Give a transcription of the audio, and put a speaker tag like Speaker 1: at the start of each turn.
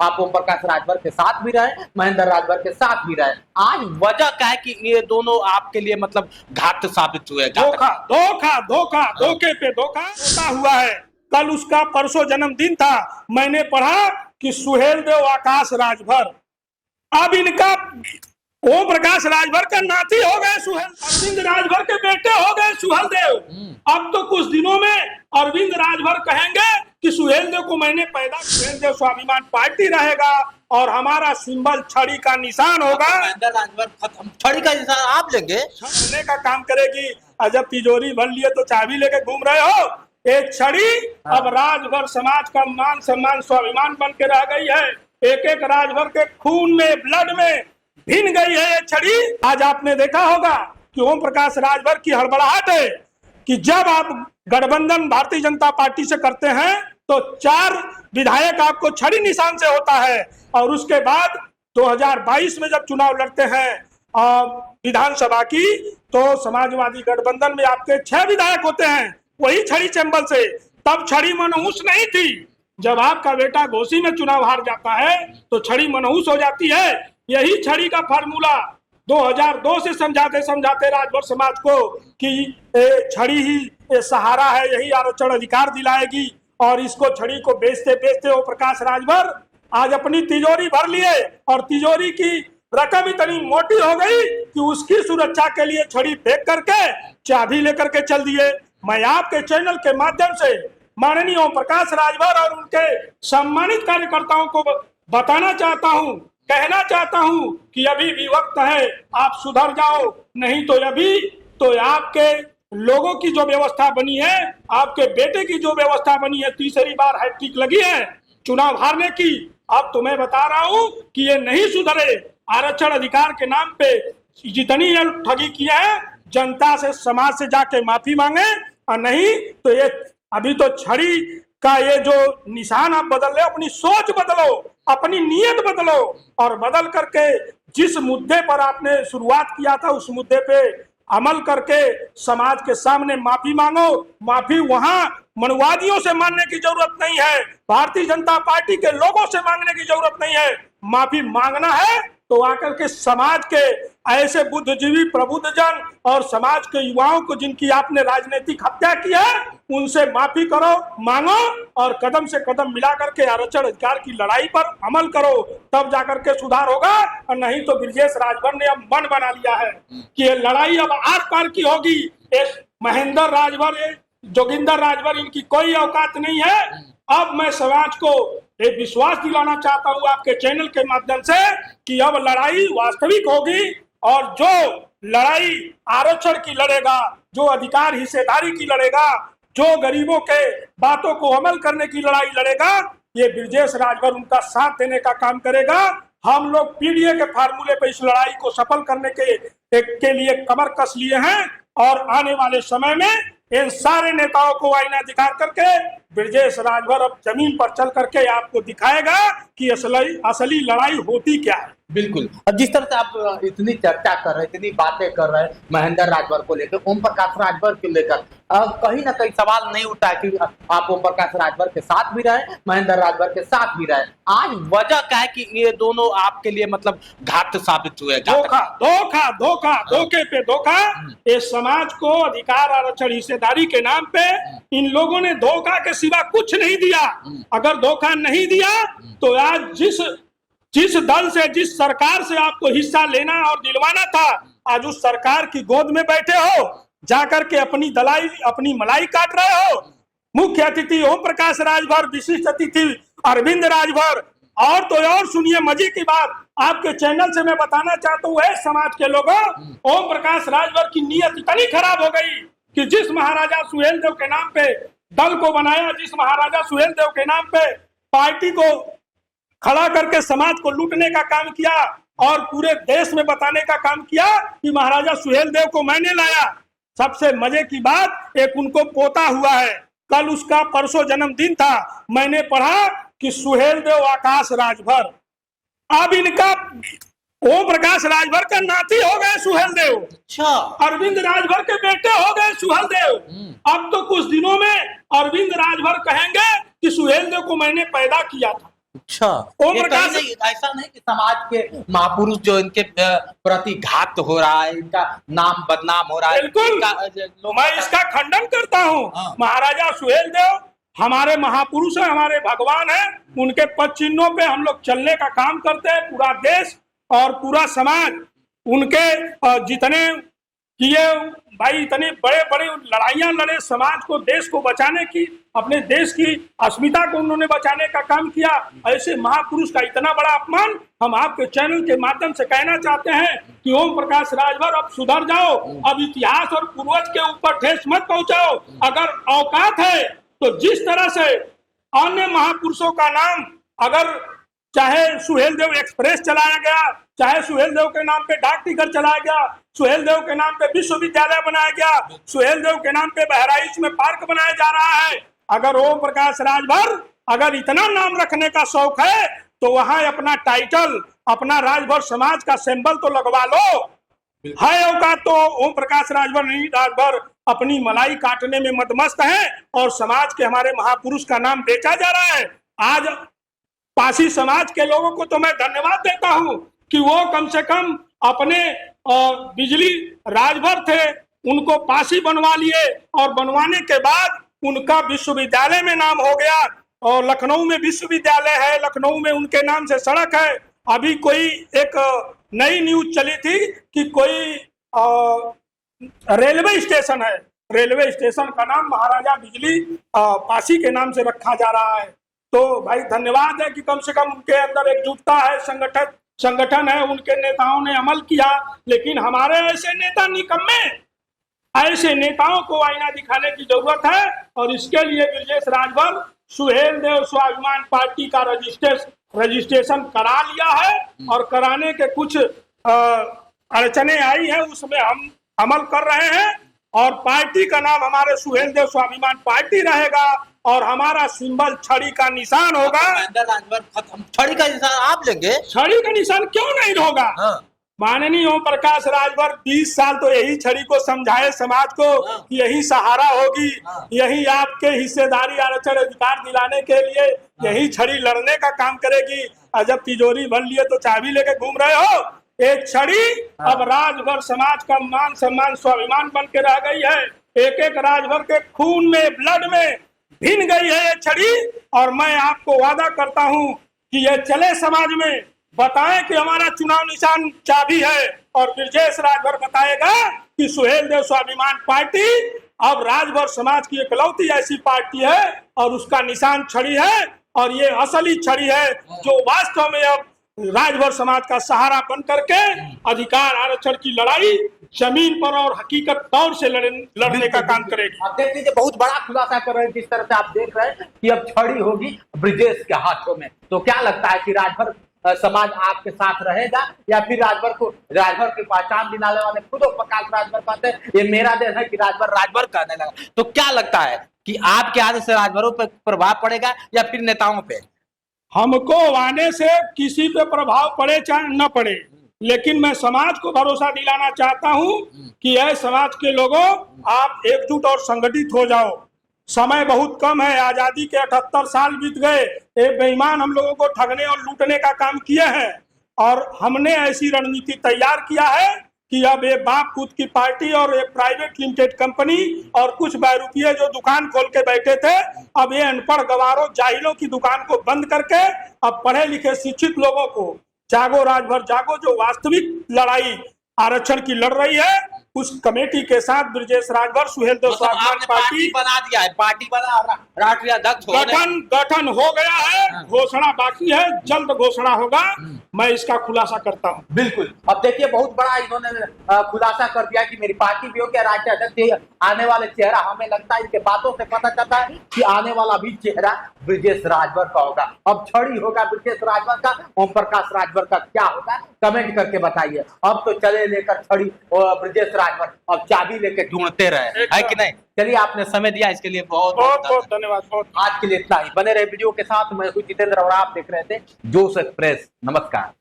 Speaker 1: आप ओम प्रकाश राजभर के साथ भी रहे, महेंद्र राजभर के साथ भी रहे। आज वजह क्या है कि ये दोनों आपके लिए मतलब घात साबित हुए?
Speaker 2: धोखा धोखा धोखा धोखे पे धोखा होता हुआ है। कल उसका परसों जन्मदिन था, मैंने पढ़ा कि सुहेल देव आकाश राजभर, अब इनका ओम प्रकाश राजभर का नाती हो गए सुहेल, अरविंद राजभर के बेटे हो गए सुहेल देव। अब तो कुछ दिनों में अरविंद राजभर कहेंगे कि सुहेल देव को मैंने पैदा, सुहेल देव स्वाभिमान पार्टी रहेगा और हमारा सिंबल छड़ी का निशान होगा।
Speaker 1: महेंद्र राजभर खत्म, छड़ी का निशान आप लेंगे,
Speaker 2: छड़ने का काम करेगी। जब तिजोरी भर लिए तो चाबी लेके घूम रहे हो, एक छड़ी अब राजभर समाज का मान सम्मान स्वाभिमान बन के रह गई है। एक एक राजभर के खून में, ब्लड में भिन गई है ये छड़ी। आज आपने देखा होगा कि ओम प्रकाश राजभर की हड़बड़ाहट है कि जब आप गठबंधन भारतीय जनता पार्टी से करते हैं तो 4 विधायक आपको छड़ी निशान से होता है, और उसके बाद 2022 में जब चुनाव लड़ते हैं विधानसभा की, तो समाजवादी गठबंधन में आपके 6 विधायक होते हैं, वही छड़ी चंबल से। तब छड़ी मनहूस नहीं थी। जब आपका बेटा घोसी में चुनाव हार जाता है तो छड़ी मनहूस हो जाती है। यही छड़ी का फार्मूला 2002 से समझाते समझाते राजभर समाज को कि छड़ी ही सहारा है, यही आरक्षण अधिकार दिलाएगी, और इसको छड़ी को बेचते बेचते वो प्रकाश राजभर आज अपनी तिजोरी भर लिए, और तिजोरी की रकम इतनी मोटी हो गई कि उसकी सुरक्षा के लिए छड़ी फेंक करके चाबी लेकर के चल दिए। मैं आपके चैनल के माध्यम से माननीय ओम प्रकाश राजभर और उनके सम्मानित कार्यकर्ताओं को बताना चाहता हूं, कहना चाहता हूं कि अभी भी वक्त है, आप सुधर जाओ, नहीं तो अभी तो आपके लोगों की जो व्यवस्था बनी है, आपके बेटे की जो व्यवस्था बनी है, तीसरी बार हैट्रिक लगी है चुनाव हारने की। अब तो मैं बता रहा हूं कि ये नहीं सुधरे। आरक्षण अधिकार के नाम पे जितनी ये ठगी किया है, जनता से, समाज से जाके माफी मांगे, और नहीं तो ये अभी तो छड़ी का ये जो निशान आप बदल रहे हो, अपनी सोच बदलो, अपनी नीयत बदलो, और बदल करके जिस मुद्दे पर आपने शुरुआत किया था उस मुद्दे पे अमल करके समाज के सामने माफी मांगो। माफी वहां मनुवादियों से मांगने की जरूरत नहीं है, भारतीय जनता पार्टी के लोगों से मांगने की जरूरत नहीं है। माफी मांगना है तो आकर के समाज के ऐसे बुद्धिजीवी, प्रबुद्ध जन और समाज के युवाओं को जिनकी आपने राजनीतिक हत्या की है, उनसे माफी करो, मांगो, और कदम से कदम मिला करके आरक्षण अधिकार की लड़ाई पर अमल करो, तब जाकर के सुधार होगा। और नहीं तो ब्रजेश राजभर ने अब मन बना लिया है कि ये लड़ाई अब आर पार की होगी। महेंद्र राजभर, जोगिंदर राजभर, इनकी कोई औकात नहीं है। अब मैं समाज को एक विश्वास दिलाना चाहता हूं आपके चैनल के माध्यम से कि अब लड़ाई वास्तविक होगी, और जो लड़ाई आरक्षण की लड़ेगा, जो अधिकार हिस्सेदारी की लड़ेगा, जो गरीबों के बातों को अमल करने की लड़ाई लड़ेगा, ये ब्रजेश राजभर उनका साथ देने का काम करेगा। हम लोग पीडीए के फार्मूले पर इस लड़ाई को सफल करने के लिए कमर कस लिए हैं, और आने वाले समय में इन सारे नेताओं को आईना दिखा करके ब्रजेश राजभर अब जमीन पर चल करके आपको दिखाएगा कि असली लड़ाई होती क्या है।
Speaker 1: बिल्कुल। अब जिस तरह से आप इतनी चर्चा कर रहे हैं, इतनी बातें कर रहे हैं महेंद्र राजभर को लेकर, ओम प्रकाश राजभर को लेकर, कहीं ना कहीं सवाल नहीं उठता कि आप ओम प्रकाश राजभर के साथ भी रहे, महेंद्र राजभर के साथ भी रहे। आज वजह क्या है कि ये दोनों आपके लिए मतलब घात साबित हुए?
Speaker 2: धोखा धोखा धोखा धोखे पे धोखा। इस समाज को अधिकार, आरक्षण, हिस्सेदारी के नाम पे इन लोगों ने धोखा के सिवा कुछ नहीं दिया। अगर धोखा नहीं दिया तो आज जिस दल से, जिस सरकार से आपको हिस्सा लेना और दिलवाना था, आज उस सरकार की गोद में बैठे हो, जाकर के अपनी दलाई, अपनी मलाई काट रहे हो। मुख्य अतिथि ओम प्रकाश राजभर, विशिष्ट अतिथि अरविंद राजभर, और तो और सुनिए मजे की बात, आपके चैनल से मैं बताना चाहता हूँ समाज के लोगों, ओम प्रकाश राजभर की नीयत इतनी खराब हो गई कि जिस महाराजा सुहेल देव के नाम पे दल को बनाया, जिस महाराजा सुहेल देव के नाम पे पार्टी को खड़ा करके समाज को लूटने का काम किया, और पूरे देश में बताने का काम किया कि महाराजा सुहेल देव को मैंने लाया। सबसे मजे की बात, एक उनको पोता हुआ है, कल उसका परसों जन्मदिन था, मैंने पढ़ा कि सुहेल देव आकाश राजभर, अब इनका ओम प्रकाश राजभर का नाती हो गए सुहेल देव।
Speaker 1: अच्छा,
Speaker 2: अरविंद राजभर के बेटे हो गए सुहेल देव। अब तो कुछ दिनों में अरविंद राजभर कहेंगे कि सुहेल देव को मैंने पैदा किया था।
Speaker 1: अच्छा,
Speaker 2: ओम
Speaker 1: ये
Speaker 2: प्रकाश-
Speaker 1: कहीं नहीं, ऐसा नहीं कि समाज के महापुरुष जो इनके प्रति घात हो रहा है, इनका नाम बदनाम हो रहा है,
Speaker 2: बिल्कुल मैं इसका खंडन करता हूँ।
Speaker 1: हाँ।
Speaker 2: महाराजा सुहेलदेव हमारे महापुरुष हैं, हमारे भगवान हैं, उनके पद चिन्हों पे हम लोग चलने का काम करते हैं। पूरा देश और पूरा समाज उनके जितने किए भाई, इतनी बड़े बड़े लड़ाइयां लड़े समाज को, देश को बचाने की, अपने देश की अस्मिता को उन्होंने बचाने का काम किया। ऐसे महापुरुष का इतना बड़ा अपमान हम आपके चैनल के माध्यम से कहना चाहते हैं कि ओम प्रकाश राजभर अब सुधर जाओ, अब इतिहास और पूर्वज के ऊपर ठेस मत पहुंचाओ। अगर औकात है तो जिस तरह से अन्य महापुरुषों का नाम, अगर चाहे सुहेलदेव एक्सप्रेस चलाया गया, चाहे सुहेलदेव के नाम पे डाक टिकट चलाया गया, सुहेलदेव के नाम पे विश्वविद्यालय बनाया गया, सुहेलदेव के नाम पे बहराइच में पार्क बनाया जा रहा है, अगर ओम प्रकाश राजभर अगर इतना नाम रखने का शौक है तो वहां अपना टाइटल, अपना राजभर समाज का सिंबल तो लगवा लो। है औकात तो ओम प्रकाश राजभर नहीं, राजभर अपनी मलाई काटने में मदमस्त है और समाज के हमारे महापुरुष का नाम बेचा जा रहा है। आज पासी समाज के लोगों को तो मैं धन्यवाद देता हूं कि वो कम से कम अपने बिजली राजभर थे, उनको पासी बनवा लिए और बनवाने के बाद उनका विश्वविद्यालय में नाम हो गया और लखनऊ में विश्वविद्यालय है, लखनऊ में उनके नाम से सड़क है। अभी कोई एक नई न्यूज चली थी कि कोई रेलवे स्टेशन है, रेलवे स्टेशन का नाम महाराजा बिजली पासी के नाम से रखा जा रहा है। तो भाई धन्यवाद है कि कम से कम उनके अंदर एकजुटता है, संगठन है, उनके नेताओं ने अमल किया। लेकिन हमारे ऐसे नेता निकम्मे, ऐसे नेताओं को आईना दिखाने की जरूरत है और इसके लिए ब्रजेश राजभर सुहेलदेव स्वाभिमान पार्टी का रजिस्ट्रेशन करा लिया है और कराने के कुछ अड़चने आई है, उसमें हम अमल कर रहे हैं और पार्टी का नाम हमारे सुहेलदेव स्वाभिमान पार्टी रहेगा और हमारा सिंबल छड़ी का निशान होगा।
Speaker 1: राजभर खत्म, छड़ी का निशान आप लेंगे?
Speaker 2: छड़ी का निशान क्यों नहीं होगा?
Speaker 1: हाँ।
Speaker 2: माननीय ओम प्रकाश राजभर 20 साल तो यही छड़ी को समझाए समाज को कि यही सहारा होगी, यही आपके हिस्सेदारी आरक्षण अधिकार दिलाने के लिए यही छड़ी लड़ने का काम करेगी। और जब तिजोरी भर लिए तो चाबी लेके घूम रहे हो। एक छड़ी अब राजभर समाज का मान सम्मान स्वाभिमान बन के रह गई है। एक एक राजभर के खून में, ब्लड में भिन गई है ये छड़ी और मैं आपको वादा करता हूं कि ये चले समाज में, बताएं कि हमारा चुनाव निशान चाबी है और ब्रजेश राजभर बताएगा कि सुहेलदेव स्वाभिमान पार्टी अब राजभर समाज की इकलौती ऐसी पार्टी है और उसका निशान छड़ी है और ये असली छड़ी है जो वास्तव में अब राजभर समाज का सहारा बन करके अधिकार आरक्षण की लड़ाई जमीन पर और हकीकत तौर से लड़ने का काम करेगी।
Speaker 1: आप देख लीजिए, बहुत बड़ा खुलासा कर रहे हैं। जिस तरह से आप देख रहे हैं कि अब छड़ी होगी ब्रजेश के हाथों में, तो क्या लगता है कि राजभर समाज आपके साथ रहेगा या फिर राजभर की पहचान दिलाने वाले खुद प्रकाश राजभर कहते हैं ये मेरा देश है कि राजभर कहने लगा, तो क्या लगता है कि आपके आने से राजभरों पर प्रभाव पड़ेगा या फिर नेताओं पे?
Speaker 2: हमको आने से किसी पे प्रभाव पड़े चाहे न पड़े, लेकिन मैं समाज को भरोसा दिलाना चाहता हूं कि यह समाज के लोगों आप एकजुट और संगठित हो जाओ। समय बहुत कम है, आजादी के 78 साल बीत गए, एक बेईमान हम लोगों को ठगने और लूटने का काम किए हैं और हमने ऐसी रणनीति तैयार किया है कि अब ये बाप पूत की पार्टी और एक प्राइवेट लिमिटेड कंपनी और कुछ बैरूपिये जो दुकान खोल के बैठे थे, अब ये अनपढ़ गवारों जाहिलों की दुकान को बंद करके अब पढ़े लिखे शिक्षित लोगों को जागो राजभर जागो, जो वास्तविक लड़ाई आरक्षण की लड़ रही है, उस कमेटी के साथ ब्रजेश राजभर सुहेलदेव स्वाभिमान पार्टी
Speaker 1: बना दिया है, पार्टी बना, राष्ट्रीय अध्यक्ष
Speaker 2: गठन हो गया है, घोषणा बाकी है, जल्द घोषणा होगा। मैं इसका खुलासा करता हूं।
Speaker 1: बिल्कुल। अब देखिए, बहुत बड़ा इन्होंने खुलासा कर दिया कि मेरी पार्टी भी हो गया, राष्ट्रीय अध्यक्ष आने वाले चेहरा, हमें लगता है इनके बातों से पता चलता है कि आने वाला भी चेहरा ब्रजेश राजभर का होगा। अब छड़ी होगा ब्रजेश राजभर का, ओम प्रकाश राजभर का क्या होगा कमेंट करके बताइए। अब तो चले लेकर छड़ी और ब्रजेश राजभर अब चाबी लेकर ढूंढते रहे, है कि नहीं? चलिए, आपने समय दिया इसके लिए बहुत बहुत
Speaker 2: धन्यवाद।
Speaker 1: आज के लिए इतना ही। बने रहे वीडियो के साथ। मैं हूं जितेंद्र और आप देख रहे थे जोश एक्सप्रेस। नमस्कार।